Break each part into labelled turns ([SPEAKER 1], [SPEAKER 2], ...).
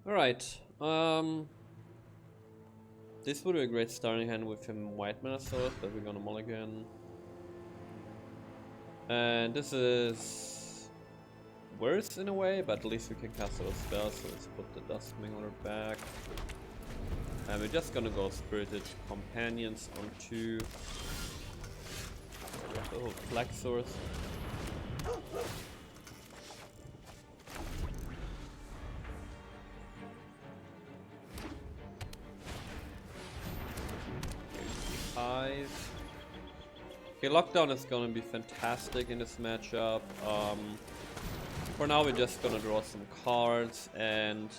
[SPEAKER 1] Alright. This would be a great starting hand with him white mana source, but we're gonna mulligan. And this is worse in a way, but at least we can cast our spells, so let's put the Duskmane on her back. And we're just gonna go Spirited Companions onto the Flag Source. Okay, Lockdown is gonna be fantastic in this matchup. For now we're just gonna draw some cards, and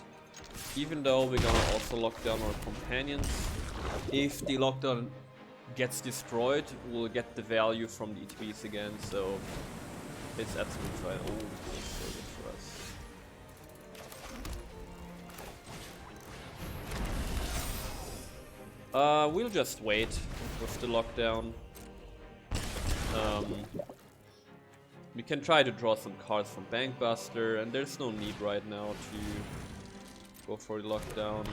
[SPEAKER 1] even though we're gonna also lock down our companions, if the lockdown gets destroyed, we'll get the value from the ETBs again, so it's absolutely fine. Oh, this is so good for us. We'll just wait with the lockdown. We can try to draw some cards from Bankbuster, and there's no need right now to go for the lockdown.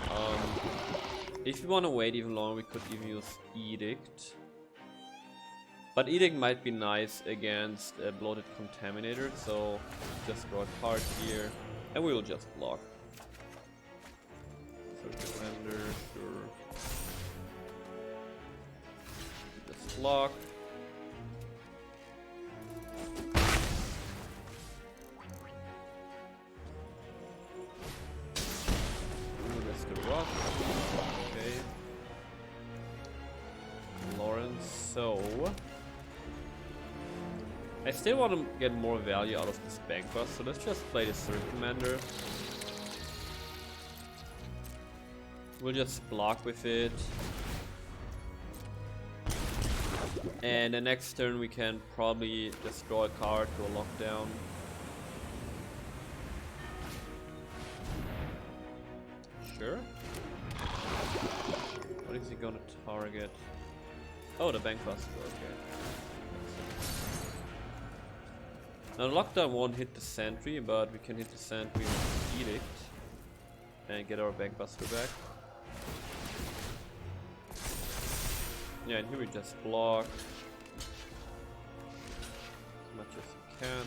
[SPEAKER 1] If you want to wait even longer, we could even use Edict. But Edict might be nice against a Bloated Contaminator, so just draw a card here, and we will just block. Surrender, sure. Just block. Okay. Lawrence, so I still want to get more value out of this bank bus, so let's just play the Third Commander. We'll just block with it. And the next turn we can probably just draw a card to a lockdown. Sure. What is he gonna target? Oh, the Bankbuster, okay. Now the lockdown won't hit the sentry, but we can hit the sentry with Edict and get our Bankbuster back. Yeah, and here we just block as much as you can.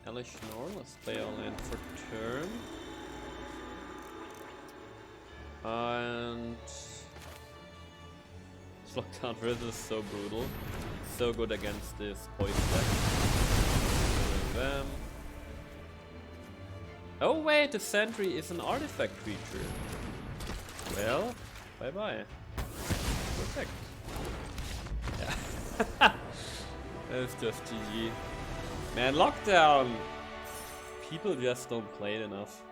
[SPEAKER 1] Elesh Norn, let's play our land for turn. And this lockdown versus is so brutal. So good against this poison deck. Them. Oh wait, the sentry is an artifact creature. Well, bye bye. Perfect. Yeah. That's just GG. Man, lockdown! People just don't play it enough.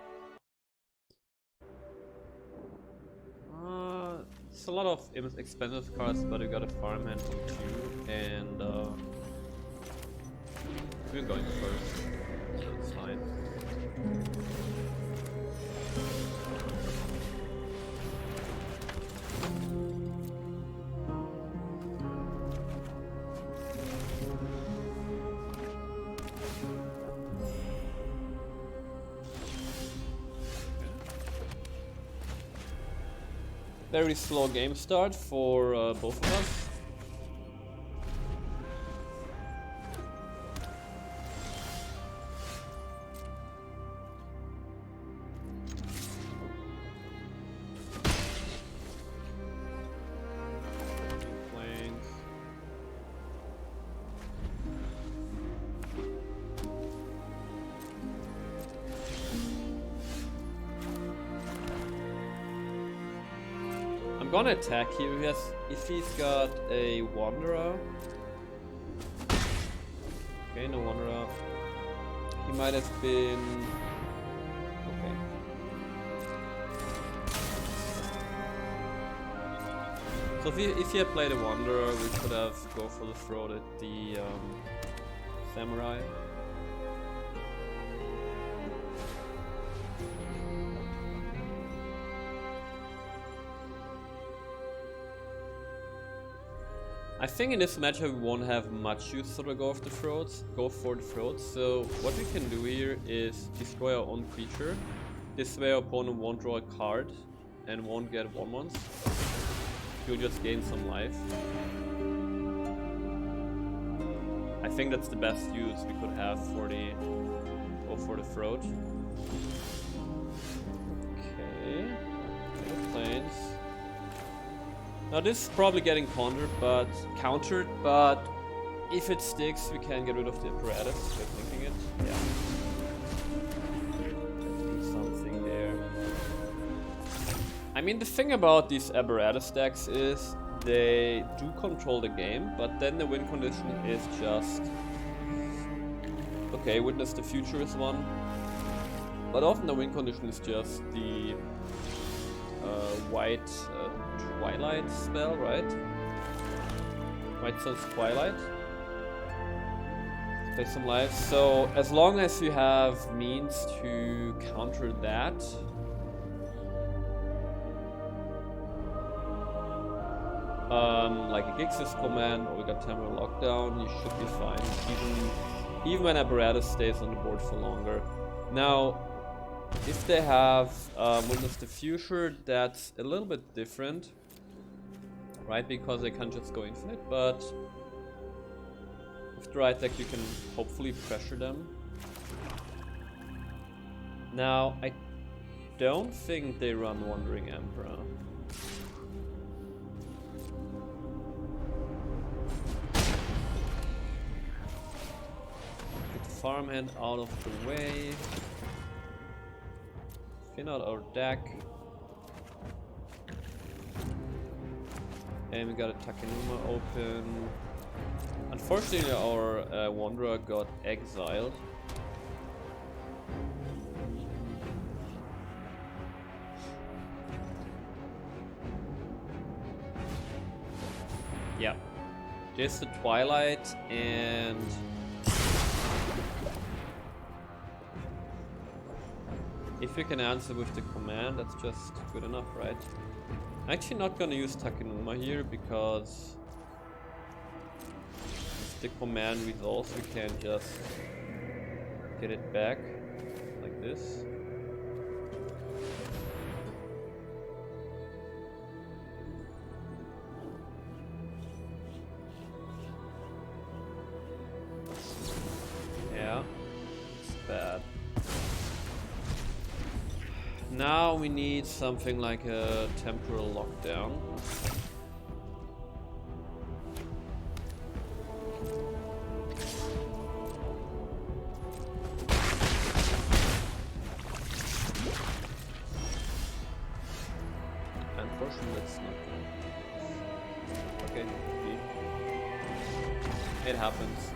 [SPEAKER 1] It's a lot of expensive cards, but we got a farmhand on 2, and we're going first. That's fine. Very slow game start for both of us. I'm gonna attack here because if he's got a Wanderer. Okay, no Wanderer. He might have been. Okay. So if he had played a Wanderer, we could have go for the throat at the Samurai. I think in this matchup we won't have much use for the go for the throats. So what we can do here is destroy our own creature. This way our opponent won't draw a card and won't get 1/1s. You'll just gain some life. I think that's the best use we could have for the go for the throat. Okay, planes. Now this is probably getting countered, but if it sticks, we can get rid of the apparatus. By thinking it, yeah. Do something there. I mean, the thing about these apparatus decks is they do control the game, but then the win condition is just okay. Witness the Future is one, but often the win condition is just the white Twilight spell, right? White Sun's Twilight. Play some life. So as long as you have means to counter that, like a Gixis command, or we got Temporal Lockdown, you should be fine. Even when apparatus stays on the board for longer. Now, if they have Witness the Future, that's a little bit different, right? Because they can't just go infinite, but with the right deck you can hopefully pressure them. Now, I don't think they run Wandering Emperor. Get the farmhand out of the way. Thin out our deck. And we got a Takenuma open. Unfortunately, our Wanderer got exiled. Yeah. Just the Twilight and if you can answer with the command, that's just good enough, right? I'm actually not gonna use Takenuma here because if the command resolves, we can just get it back like this. Yeah, it's bad. Now we need something like a Temporal Lockdown. Unfortunately, that's not good. Okay, it happens.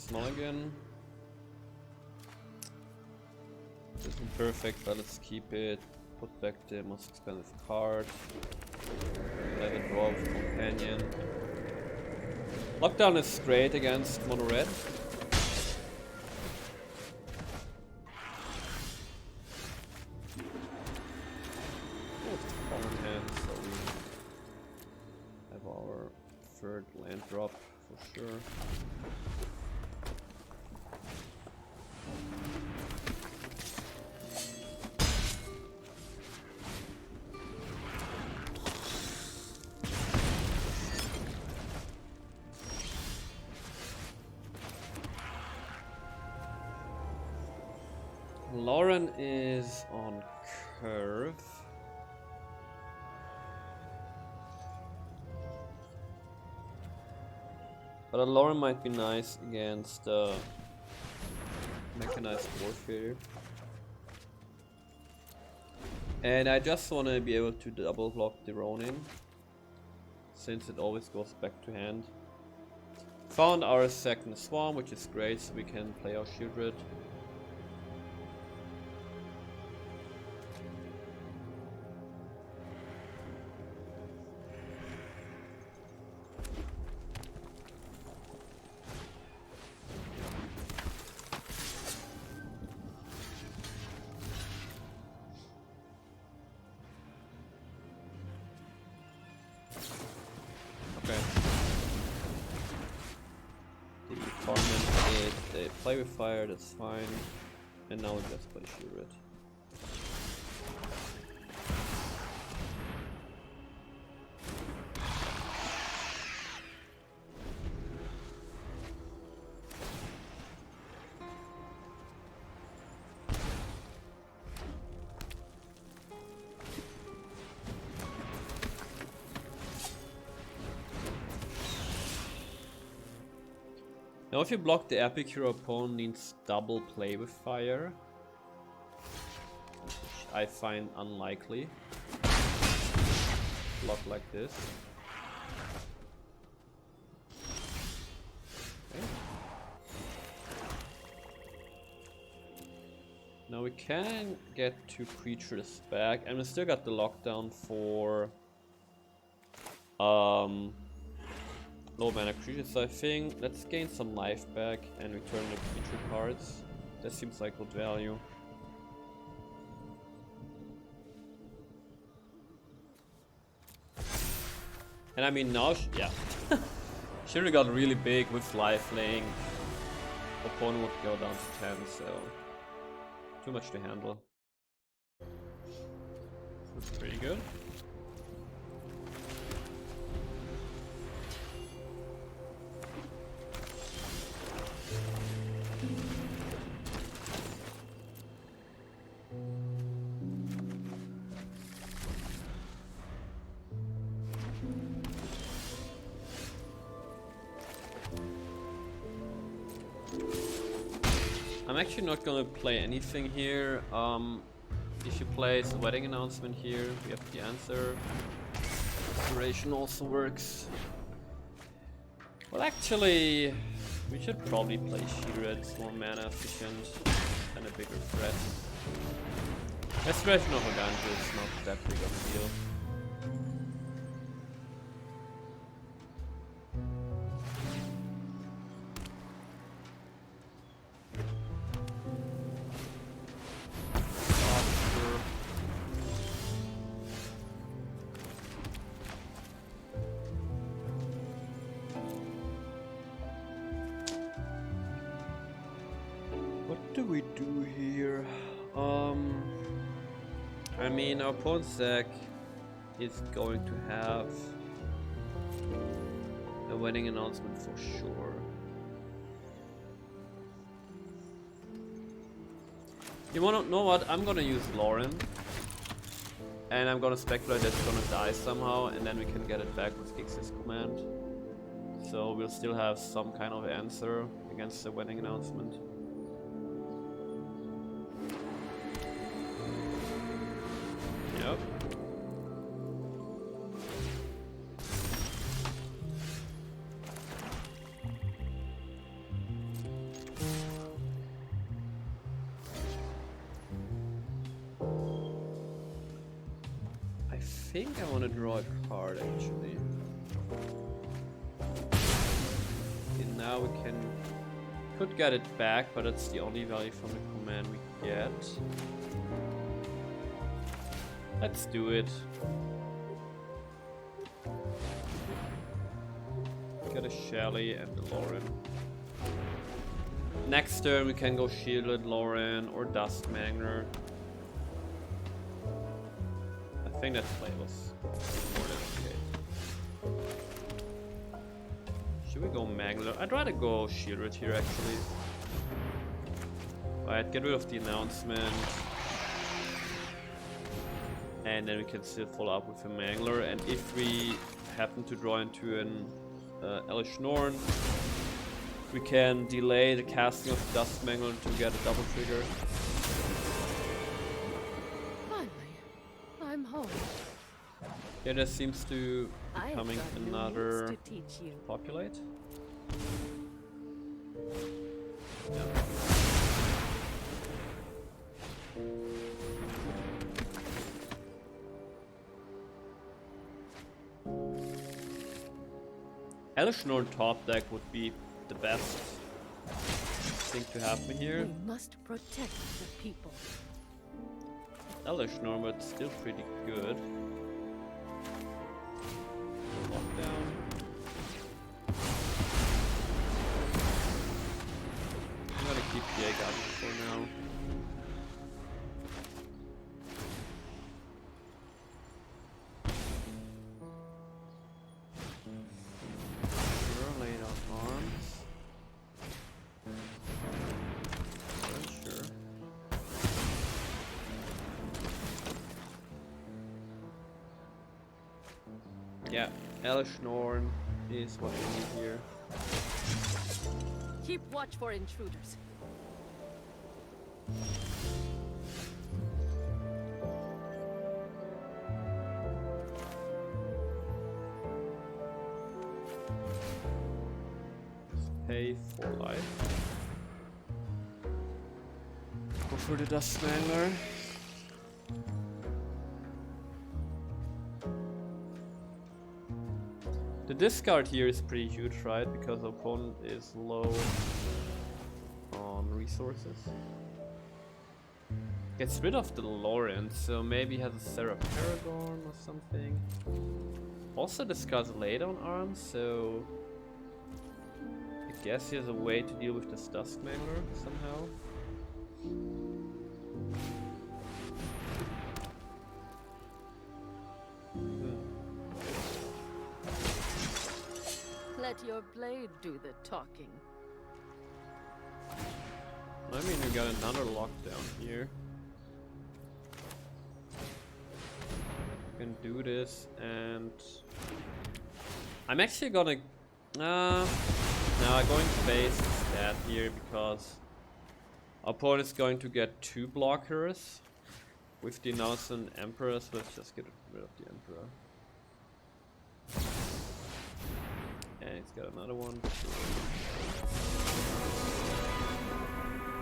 [SPEAKER 1] Mulligan. This isn't perfect, but let's keep it. Put back the most expensive card. Let it draw with Companion. Lockdown is great against mono red. So we have our third land drop for sure. Lauren is on curve. But a Lauren might be nice against mechanized warfare. And I just want to be able to double block the Ronin, since it always goes back to hand. Found our second Swarm, which is great, so we can play our Shieldred. Okay. The torment is they play with fire, that's fine. And now we just play Shield. Now if you block the epic, your opponent needs double play with fire, which I find unlikely. Block like this. Okay. Now we can get 2 creatures back, and we still got the lockdown for low mana creatures, so I think let's gain some life back and return the creature cards. That seems like good value. And I mean now, yeah. Should've got really big with life laying. Opponent would go down to 10, so too much to handle. That's pretty good. I'm actually not gonna play anything here. If you place a wedding announcement here, we have the answer. Restoration also works. Well, actually, we should probably play Shield. It's more mana efficient and a bigger threat. Restoration of Organza is not that big of a deal. What do we do here? I mean, our opponent's deck is going to have a wedding announcement for sure. You wanna know what? I'm gonna use Lauren, and I'm gonna speculate that it's gonna die somehow, and then we can get it back with Gix's command. So we'll still have some kind of answer against the wedding announcement. Yep. I think I want to draw a card actually. And now we could get it back, but it's the only value from the command we get. Let's do it. Get a Shelly and a Lauren. Next turn we can go Shielded Lauren or Dust Mangler. I think that's playable. More than okay. Should we go Mangler? I'd rather go Shielded here actually. Alright, get rid of the announcement. And then we can still follow up with a Mangler, and if we happen to draw into an Elesh Norn, we can delay the casting of Dust Mangler to get a double trigger.
[SPEAKER 2] Finally, I'm home.
[SPEAKER 1] Yeah, there seems to be coming another populate. Yeah. Elesh Norn top deck would be the best thing to happen here.
[SPEAKER 2] We must protect the people.
[SPEAKER 1] Elesh Norn, but still pretty good. Lockdown. Gun for now. Sure, lay down arms. Sure. Yeah, Elesh Norn is what we need here.
[SPEAKER 2] Keep watch for intruders.
[SPEAKER 1] Pay for life. Go for the Dust Mangler. The discard here is pretty huge, right? Because the opponent is low on resources. Gets rid of the Lawrence, so maybe he has a Sarah Paragon or something. Also discards lay down arms, so I guess he has a way to deal with this Dusk Mangler somehow.
[SPEAKER 2] Let your blade do the talking.
[SPEAKER 1] I mean, we got another lockdown here. We can do this, and I'm actually gonna no, I'm going to base that here because our opponent is going to get 2 blockers with the Nausen Emperor, so let's just get rid of the Emperor. And he's got another one.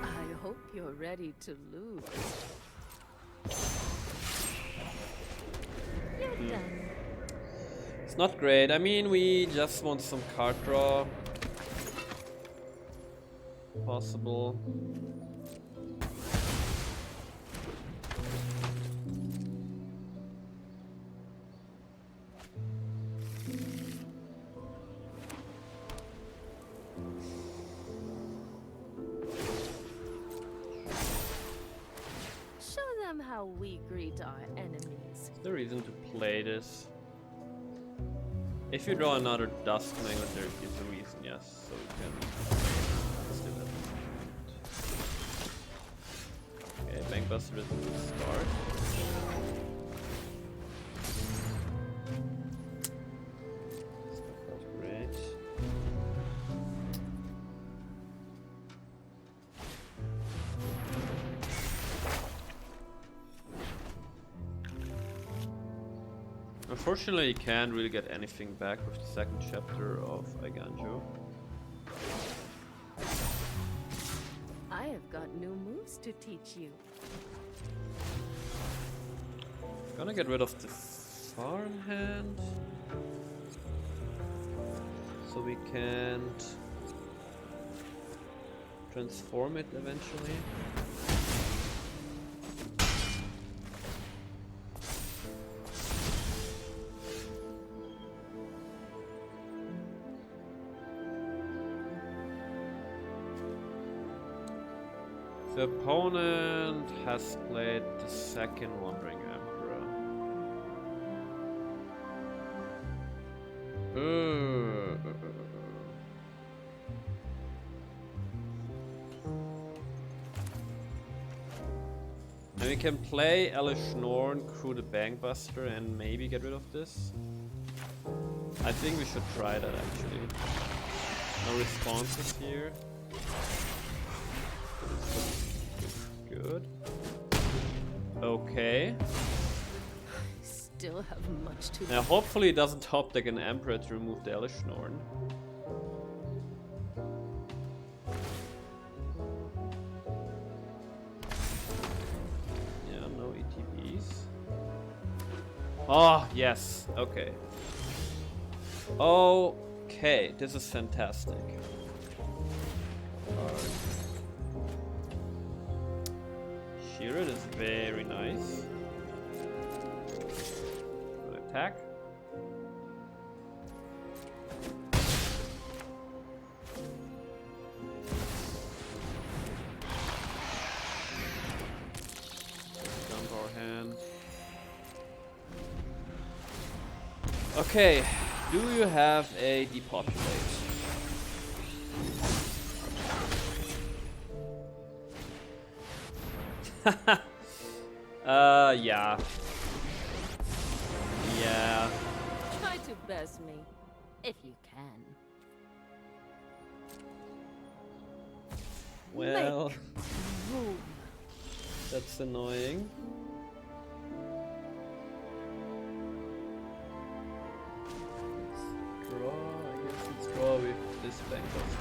[SPEAKER 2] I hope you're ready to lose. You're done.
[SPEAKER 1] It's not great. I mean, we just want some card draw. Possible.
[SPEAKER 2] Show them how we greet our enemies.
[SPEAKER 1] Is there a reason to play this? If you draw another Dusk Mangler, there is a reason, yes. So we can still have it. Okay, Bankbuster is a good start. It's not that great. Unfortunately, you can't really get anything back with the second chapter of Iganjo.
[SPEAKER 2] I have got new moves to teach you.
[SPEAKER 1] Gonna get rid of the farmhand, so we can't transform it eventually. The opponent has played the second Wandering Emperor. And we can play Elesh Norn through the Bankbuster and maybe get rid of this. I think we should try that actually. No responses here. Good. Okay.
[SPEAKER 2] Still have much to
[SPEAKER 1] Now hopefully it doesn't top deck an Emperor to remove the Elesh Norn. Yeah, no ETBs. Oh, yes. Okay. Okay, this is fantastic. Sheared is very nice. Good attack. Okay, do you have a depopulate? Yeah. Yeah.
[SPEAKER 2] Try to best me, if you can.
[SPEAKER 1] Well,
[SPEAKER 2] Make room.
[SPEAKER 1] that's annoying. Let's draw, I guess let's draw with this bank first.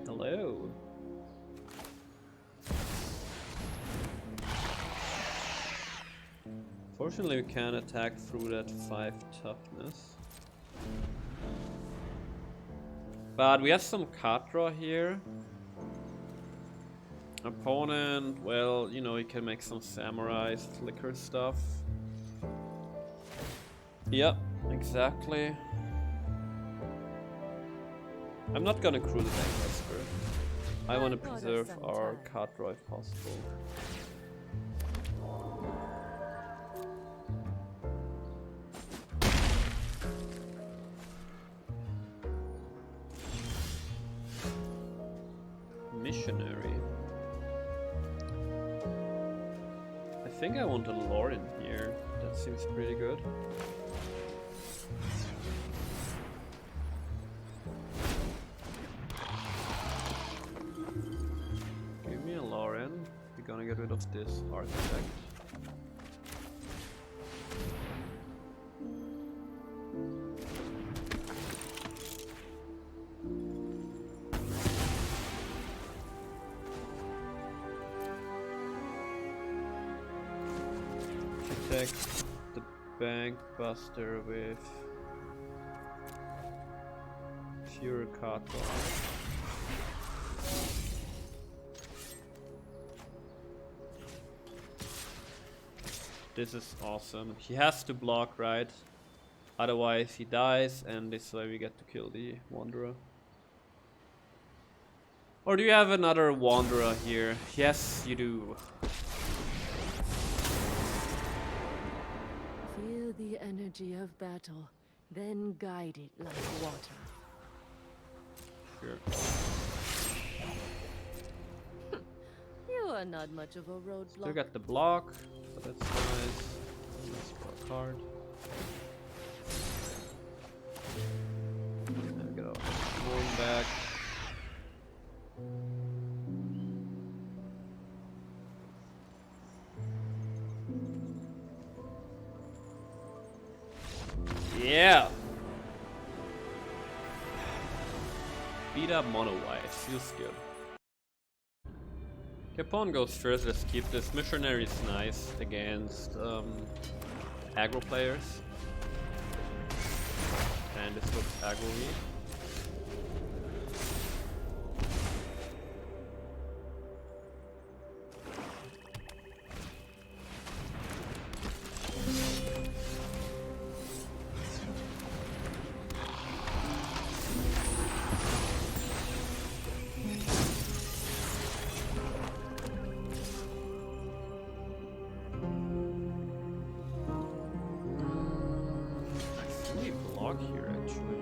[SPEAKER 1] Hello. Fortunately, we can attack through that 5 toughness. But we have some card draw here. Opponent, well, you know, he can make some samurai flicker stuff. Yep, exactly. I'm not gonna crew the Bankbuster. I want to preserve our card draw if possible. Missionary. I think I want a lore in here. That seems pretty good. Give me a lore in. We're gonna get rid of this artifact. Protect the Bankbuster with pure card draw. This is awesome. He has to block, right? Otherwise he dies, and this way we get to kill the Wanderer. Or do you have another Wanderer here? Yes, you do.
[SPEAKER 2] Feel the energy of battle, then guide it like water.
[SPEAKER 1] Sure.
[SPEAKER 2] You are not much of a roadblock.
[SPEAKER 1] Still got the block, so that's nice. Let's draw a card. And get our one back. Yeah! Beat up mono white, feels good. Capone goes first, let's keep this. Missionary is nice against aggro players. And this looks aggro-y. Here actually.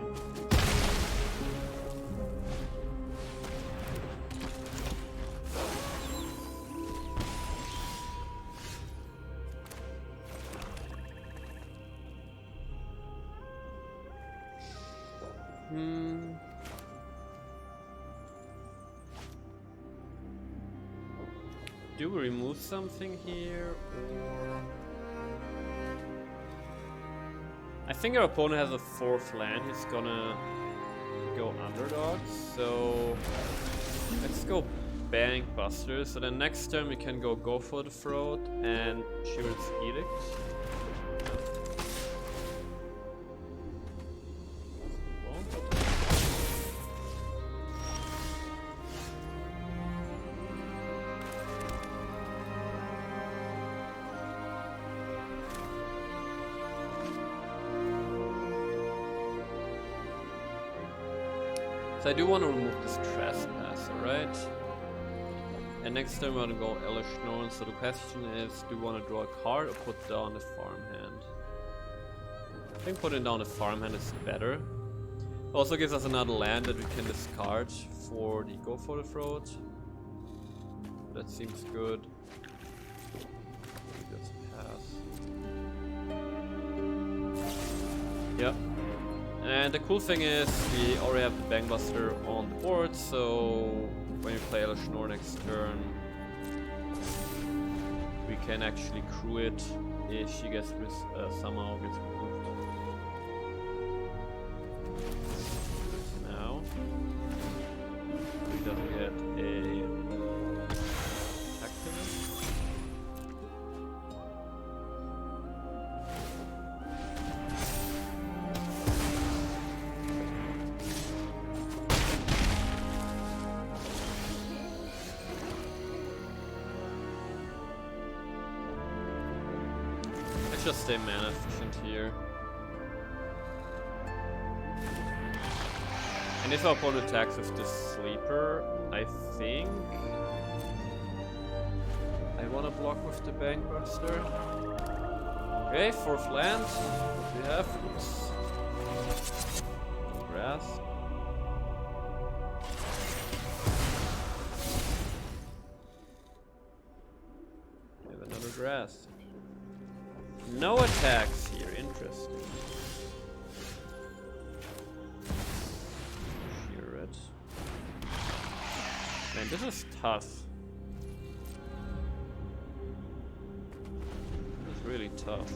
[SPEAKER 1] Do we remove something here, or I think our opponent has a 4th land. He's gonna go underdog, so let's go Bankbuster. So then next turn we can go for the throat and Shield's Edict. So I do want to remove this Trespasser, right? And next time we're gonna go Elesh Norn. So the question is, do we want to draw a card or put down the farmhand? I think putting down the farmhand is better. Also gives us another land that we can discard for the go for the throat. That seems good. Just pass. Yep. And the cool thing is we already have the Bangbuster on the board, so when you play Elesh Norn next turn, we can actually crew it if she gets somehow gets removed. Now he doesn't get a activist. Let's just stay mana efficient here. And if our opponent attacks with the sleeper, I think I wanna block with the Bangbuster. Okay, 4th land. What do we have? Oops. Grass. We have another grass. No attacks here, interesting. Shear it. Man, this is tough. This is really tough.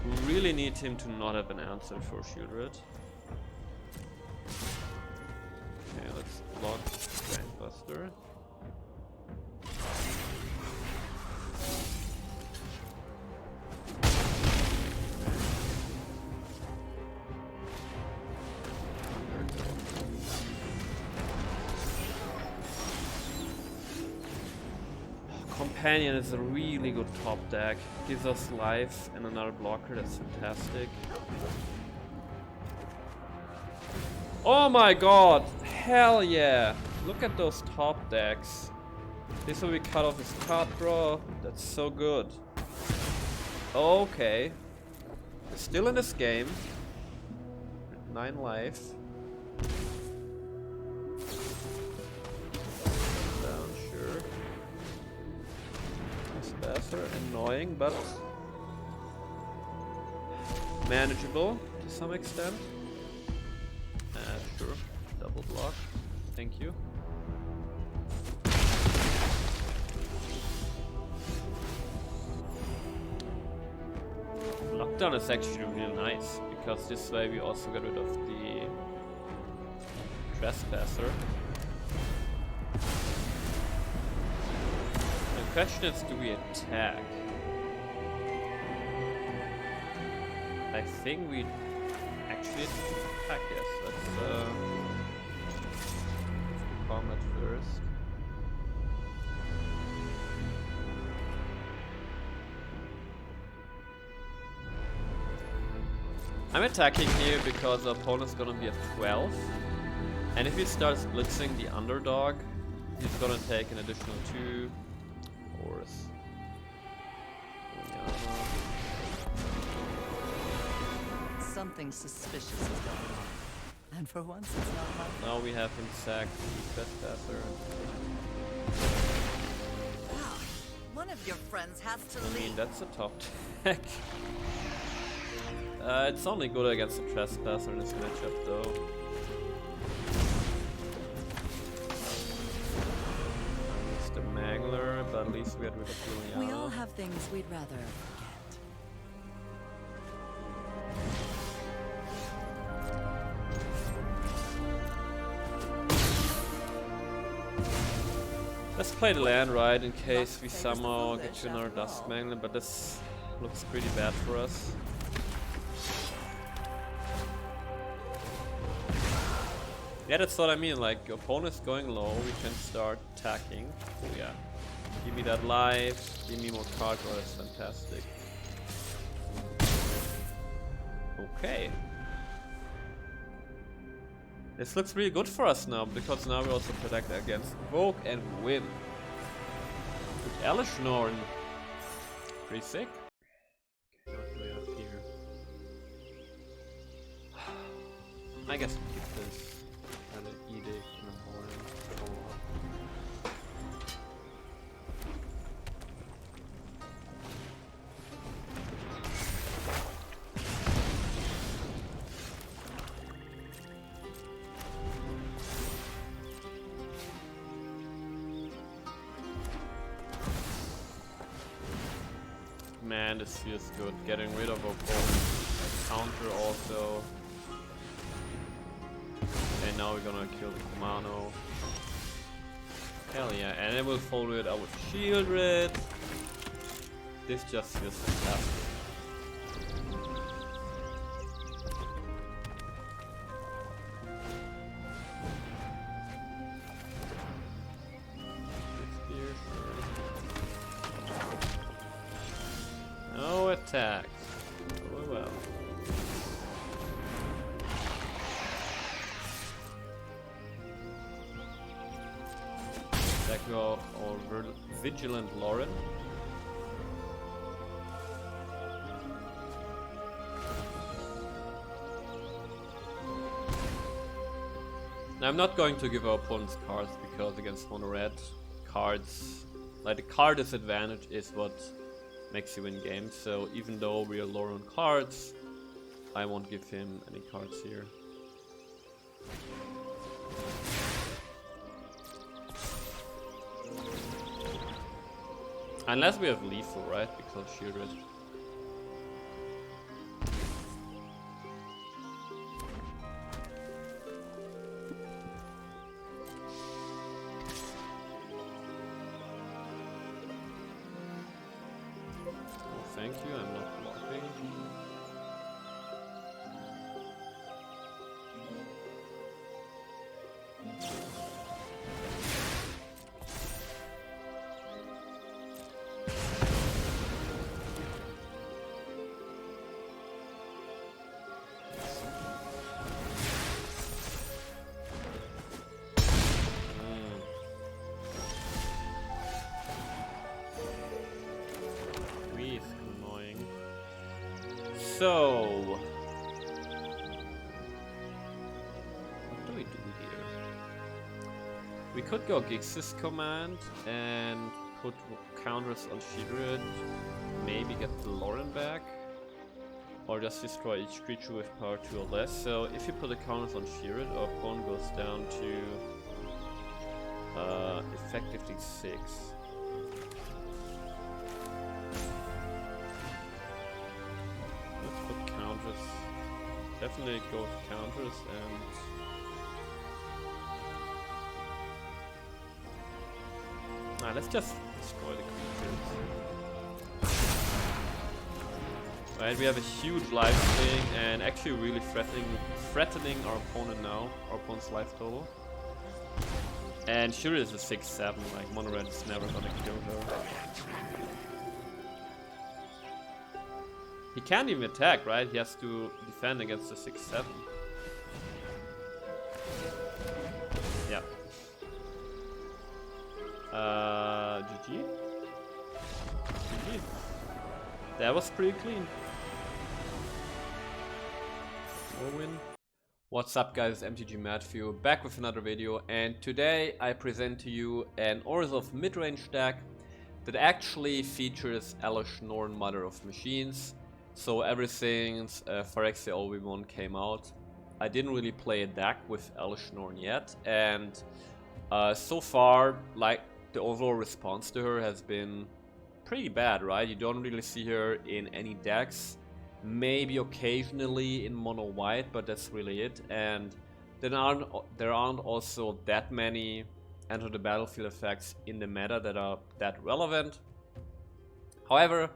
[SPEAKER 1] We really need him to not have an answer for Shieldred. Okay, let's block Grandbuster. Companion is a really good top deck. Gives us life and another blocker, that's fantastic. Oh my god! Hell yeah! Look at those top decks. This will be cut off his card draw. That's so good. Okay. We're still in this game. 9 life. Annoying, but manageable to some extent. Sure, double block. Thank you. Lockdown is actually really nice because this way we also get rid of the trespasser. The question is, do we attack? I think we actually attack, yes. Let's combat first. I'm attacking here because the opponent's gonna be at 12. And if he starts blitzing the underdog, he's gonna take an additional 2.
[SPEAKER 3] Something suspicious is going on. And for once, it's not my
[SPEAKER 1] Now we have him sacked the trespasser.
[SPEAKER 3] Wow, one of your friends has to
[SPEAKER 1] I mean,
[SPEAKER 3] leave.
[SPEAKER 1] that's a top deck. It's only good against the trespasser in this matchup, though. It's the Mangler, but at least we had rid of Juliana.
[SPEAKER 3] We all have things we'd rather forget.
[SPEAKER 1] Let's play the land right in case we somehow get to another Dusk Mangler, but this looks pretty bad for us. Yeah, that's what I mean, like, your opponent's going low, we can start attacking. Oh yeah. Give me that life, give me more card draw, that's fantastic. Okay. This looks really good for us now, because now we also protect against Vogue and win. With Elesh Norn. Pretty sick. Okay, what do we have here? I guess we keep this and an edict in the morning. Man, this feels good. Getting rid of our opponent's counter also. And now we're gonna kill the Kumano. Hell yeah, and then we'll follow it up with Shield Red. This just feels fantastic. No attacks. Oh well. Deco or Vigilant Lauren. Now I'm not going to give our opponents cards because against mono red cards, like the card disadvantage is what makes you win games. So even though we are low on cards, I won't give him any cards here. Unless we have lethal, right? Because Shieldred. Oh, thank you, I'm not blocking. So, what do we do here? We could go Gix's command and put counters on Shidrid, maybe get the Lauren back, or just destroy each creature with power 2 or less. So if you put the counters on Shidrid, our opponent goes down to effectively 6. Definitely go with counters and let's just destroy the creatures. Right, we have a huge life thing and actually really threatening our opponent now, our opponent's life total. And sure is a 6-7, like mono red is never gonna kill her. He can't even attack, right? He has to defend against the 6-7. Yeah. GG. GG. That was pretty clean. More win. What's up guys, MTG Matthew back with another video, and today I present to you an Orzhov Midrange deck that actually features Elesh Norn, Mother of Machines. So ever since Phyrexia OV1 came out, I didn't really play a deck with Elesh Norn yet, and so far, like, the overall response to her has been pretty bad, right? You don't really see her in any decks, maybe occasionally in mono white, but that's really it. And there aren't also that many enter the battlefield effects in the meta that are that relevant. However,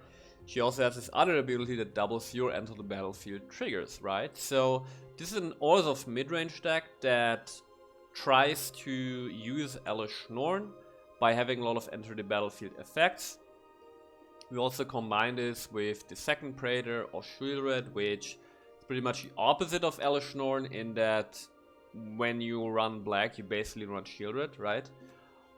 [SPEAKER 1] she also has this other ability that doubles your enter the battlefield triggers, right? So this is an Orzhov midrange deck that tries to use Elesh Norn by having a lot of enter the battlefield effects. We also combine this with the second Praetor or Shieldred, which is pretty much the opposite of Elesh Norn in that when you run black, you basically run Shieldred, right?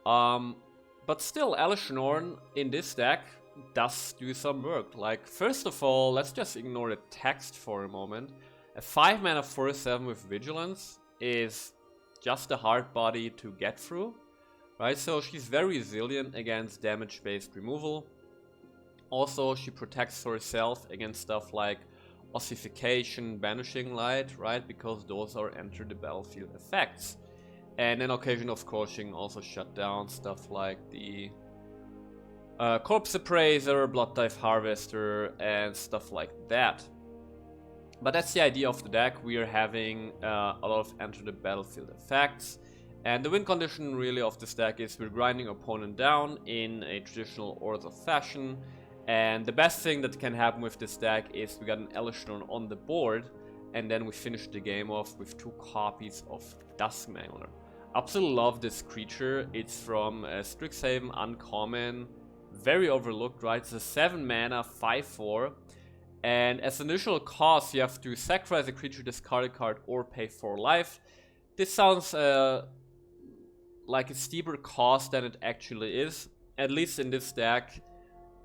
[SPEAKER 1] But still, Elesh Norn in this deck does do some work. Like, first of all, let's just ignore the text for a moment. A 5 mana 4/7 with Vigilance is just a hard body to get through, right? So she's very resilient against damage-based removal. Also, she protects herself against stuff like Ossification, Banishing Light, right? Because those are enter the battlefield effects. And then occasion of course she can also shut down stuff like the Corpse Appraiser, Blood Dive Harvester, and stuff like that. But that's the idea of the deck. We are having a lot of enter the battlefield effects. And the win condition really of this deck is we're grinding opponent down in a traditional Orzhov fashion. And the best thing that can happen with this deck is we got an Elesh Norn on the board, and then we finish the game off with 2 copies of Duskmangler. Absolutely love this creature. It's from Strixhaven, uncommon, very overlooked, right? It's a 7 mana 5/4, and as initial cost you have to sacrifice a creature, discard a card, or pay 4 life. This sounds like a steeper cost than it actually is. At least in this deck,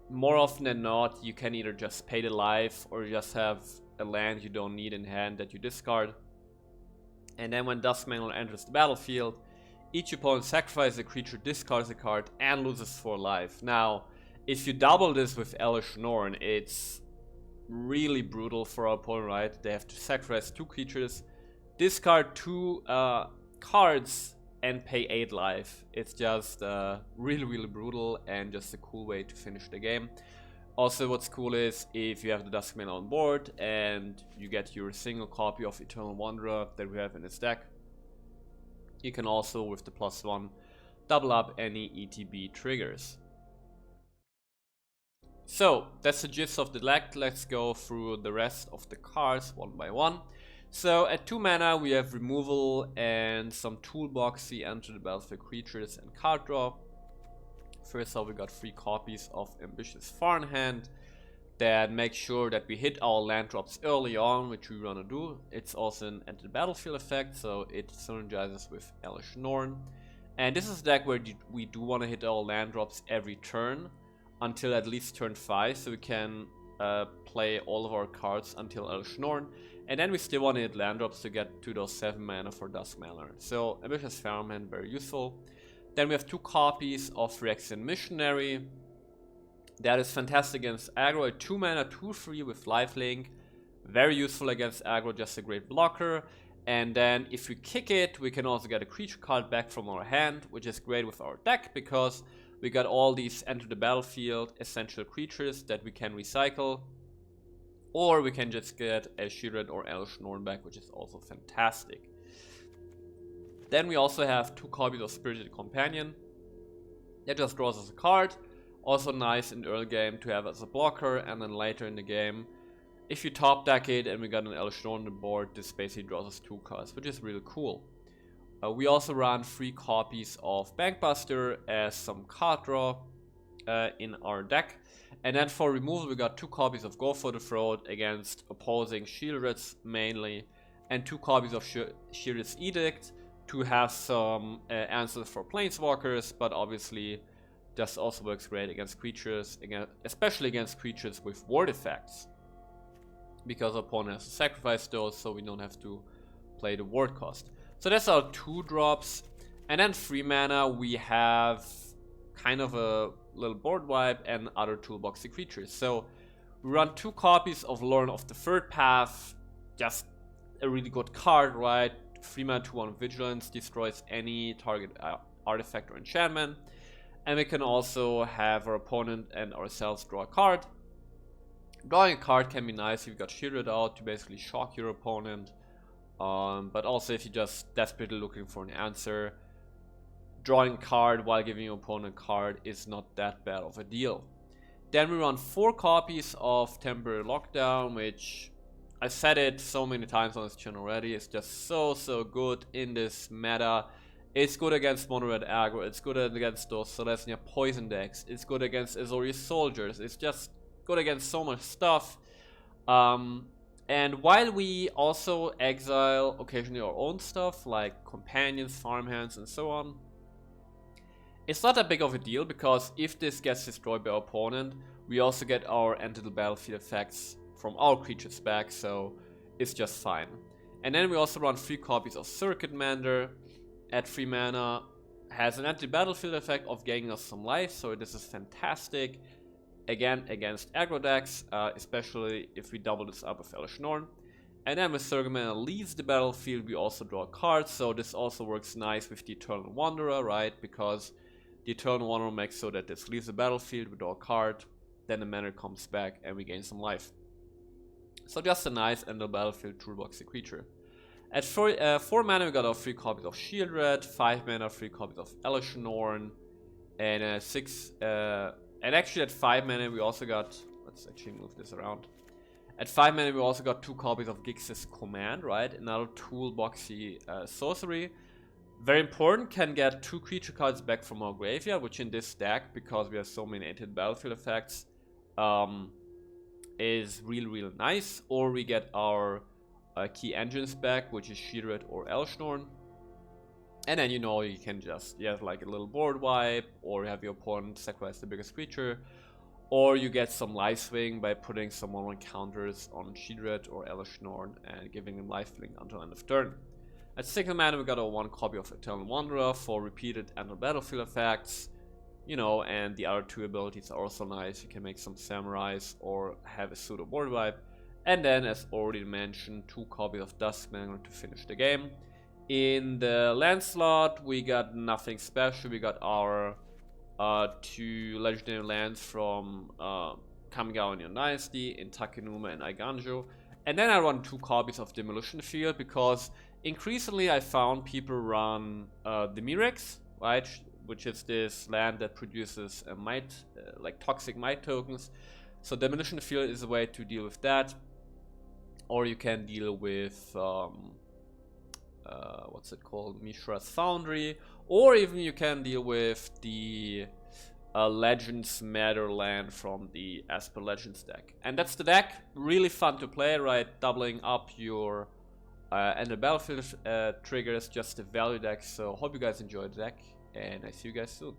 [SPEAKER 1] more often than not, you can either just pay the life or just have a land you don't need in hand that you discard. And then when Duskmangler enters the battlefield, each opponent sacrifices a creature, discards a card, and loses 4 life. Now, if you double this with Elesh Norn, it's really brutal for our opponent, right? They have to sacrifice 2 creatures, discard 2 cards, and pay 8 life. It's just really brutal and just a cool way to finish the game. Also, what's cool is if you have the Duskmangler on board and you get your single copy of Eternal Wanderer that we have in this deck, you can also, with the +1, double up any ETB triggers. So, that's the gist of the deck. Let's go through the rest of the cards one by one. So, at 2 mana, we have removal and some toolboxy enter the battlefield creatures and card draw. First off, we got 3 copies of Ambitious Farmhand that make sure that we hit our land drops early on, which we want to do. It's also an enter the battlefield effect, so it synergizes with Elesh Norn. And this is a deck where we do want to hit our land drops every turn until at least turn 5, so we can play all of our cards until Elesh Norn. And then we still want to hit land drops to get to those 7 mana for Duskmangler. So Ambitious Farmhand, very useful. Then we have 2 copies of Phyrexia Missionary. That is fantastic against aggro. A 2 mana 2/3 with lifelink. Very useful against aggro, just a great blocker. And then if we kick it, we can also get a creature card back from our hand, which is great with our deck because we got all these enter the battlefield essential creatures that we can recycle. Or we can just get a Shieldred or Elesh Norn back, which is also fantastic. Then we also have 2 copies of Spirited Companion. That just draws us a card. Also nice in the early game to have as a blocker, and then later in the game, if you top deck it and we got an Elesh Norn on the board, this basically draws us 2 cards, which is really cool. We also run 3 copies of Bankbuster as some card draw in our deck. And then for removal, we got 2 copies of Go for the Throat against opposing Shieldreds mainly, and 2 copies of Shieldred's Edict to have some answers for Planeswalkers, but obviously this also works great against creatures, especially against creatures with ward effects, because opponent has to sacrifice those, so we don't have to play the ward cost. So that's our 2 drops, and then 3 mana we have kind of a little board wipe and other toolboxy creatures. So we run 2 copies of Lorn of the Third Path, just a really good card, right? 3 mana 2/1 Vigilance, destroys any target artifact or enchantment. And we can also have our opponent and ourselves draw a card. Drawing a card can be nice if you've got Shieldred out to basically shock your opponent. But also if you're just desperately looking for an answer, drawing a card while giving your opponent a card is not that bad of a deal. Then we run 4 copies of Temporary Lockdown, which I said it so many times on this channel already. It's just so good in this meta. It's good against mono red aggro. It's good against those Selesnya poison decks. It's good against Azorius soldiers. It's just good against so much stuff. And And while we also exile occasionally our own stuff, like companions, farmhands, and so on, it's not that big of a deal, because if this gets destroyed by our opponent, we also get our enter the battlefield effects from our creatures back, so it's just fine. And then we also run 3 copies of Circuit Mender at 3 mana, has an anti-battlefield effect of gaining us some life, so this is fantastic. Again, against aggro decks, especially if we double this up with Elesh Norn. And then with Circuit Mender leaves the battlefield, we also draw cards, so this also works nice with the Eternal Wanderer, right? Because the Eternal Wanderer makes so that this leaves the battlefield, we draw a card, then the mana comes back and we gain some life. So just a nice end of battlefield toolboxy creature. At 4 mana we got our 3 copies of Shield Red, 5 mana 3 copies of Elesh Norn, and and actually at 5 mana we also got, let's actually move this around. At 5 mana we also got 2 copies of Gix's Command, right? Another toolboxy sorcery. Very important, can get 2 creature cards back from our graveyard, which in this deck, because we have so many anti-battlefield effects, is really nice. Or we get our key engines back, which is Shield Red or Elesh Norn. And then, you know, you can just, you have like a little board wipe, or you have your opponent sacrifice the biggest creature, or you get some life swing by putting some more counters on Shield Red or Elesh Norn and giving them life swing until end of turn. At 6 mana we got a 1 copy of Eternal Wanderer for repeated end of battlefield effects, you know, and the other 2 abilities are also nice. You can make some samurais or have a pseudo board wipe. And then, as already mentioned, 2 copies of Duskmangler to finish the game. In the land slot, we got nothing special. We got our 2 legendary lands from Kamigawa Neon Dynasty in Takenuma and Aiganjo. And then I run 2 copies of Demolition Field, because increasingly I found people run the Mirex, right? Which is this land that produces a might, like toxic might tokens. So Demolition Field is a way to deal with that. Or you can deal with what's it called, Mishra's Foundry, or even you can deal with the Legends Matter land from the Asper Legends deck. And that's the deck. Really fun to play, right? Doubling up your and the battlefield triggers, just a value deck. So hope you guys enjoyed the deck, and I see you guys soon.